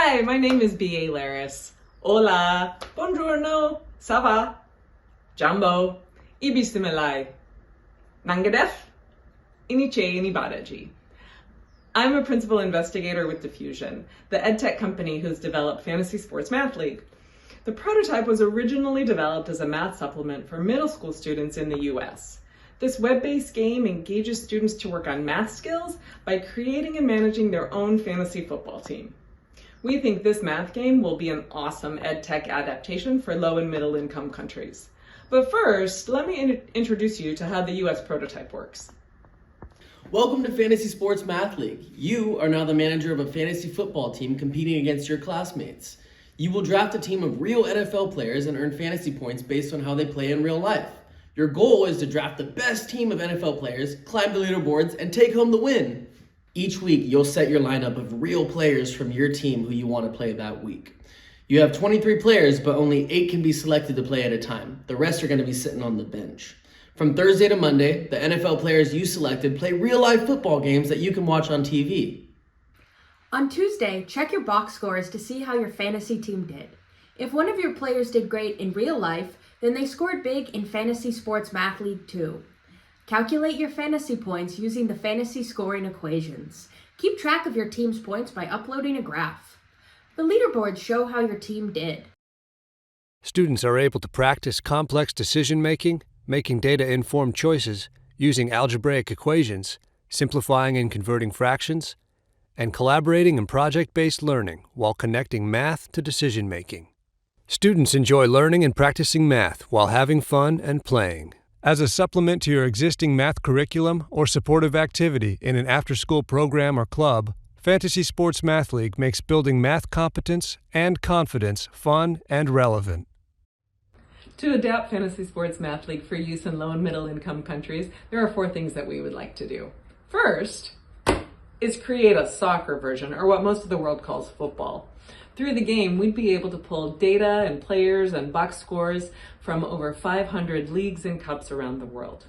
Hi, my name is B.A. Laris. Hola, buongiorno, ça va, Jumbo, ibistimilai, nangadef, iniche inibadaji. I'm a principal investigator with Diffusion, the edtech company who's developed Fantasy Sports Math League. The prototype was originally developed as a math supplement for middle school students in the US. This web-based game engages students to work on math skills by creating and managing their own fantasy football team. We think this math game will be an awesome edtech adaptation for low and middle income countries. But first, let me introduce you to how the US prototype works. Welcome to Fantasy Sports Math League. You are now the manager of a fantasy football team competing against your classmates. You will draft a team of real NFL players and earn fantasy points based on how they play in real life. Your goal is to draft the best team of NFL players, climb the leaderboards, and take home the win. Each week, you'll set your lineup of real players from your team who you want to play that week. You have 23 players, but only 8 can be selected to play at a time. The rest are going to be sitting on the bench. From Thursday to Monday, the NFL players you selected play real-life football games that you can watch on TV. On Tuesday, check your box scores to see how your fantasy team did. If one of your players did great in real life, then they scored big in Fantasy Sports Math League too. Calculate your fantasy points using the fantasy scoring equations. Keep track of your team's points by uploading a graph. The leaderboards show how your team did. Students are able to practice complex decision-making, making data-informed choices, using algebraic equations, simplifying and converting fractions, and collaborating in project-based learning while connecting math to decision-making. Students enjoy learning and practicing math while having fun and playing. As a supplement to your existing math curriculum or supportive activity in an after-school program or club, Fantasy Sports Math League makes building math competence and confidence fun and relevant. To adapt Fantasy Sports Math League for use in low and middle income countries, there are 4 things that we would like to do. First is create a soccer version, or what most of the world calls football. Through the game, we'd be able to pull data and players and box scores from over 500 leagues and cups around the world.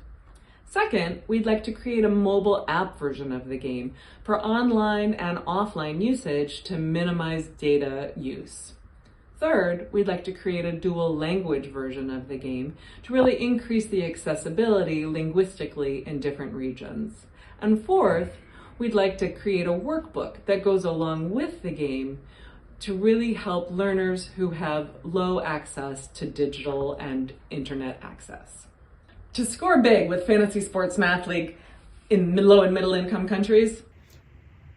Second, we'd like to create a mobile app version of the game for online and offline usage to minimize data use. Third, we'd like to create a dual language version of the game to really increase the accessibility linguistically in different regions. And fourth, we'd like to create a workbook that goes along with the game to really help learners who have low access to digital and internet access. To score big with Fantasy Sports Math League in low and middle income countries,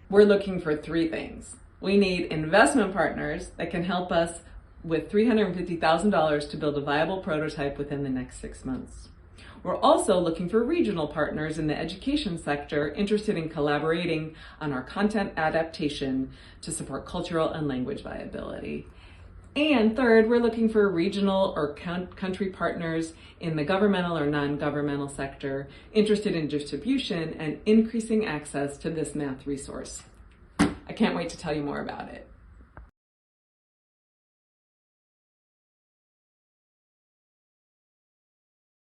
we're looking for 3 things. We need investment partners that can help us with $350,000 to build a viable prototype within the next 6 months. We're also looking for regional partners in the education sector interested in collaborating on our content adaptation to support cultural and language viability. And third, we're looking for regional or country partners in the governmental or non-governmental sector interested in distribution and increasing access to this math resource. I can't wait to tell you more about it.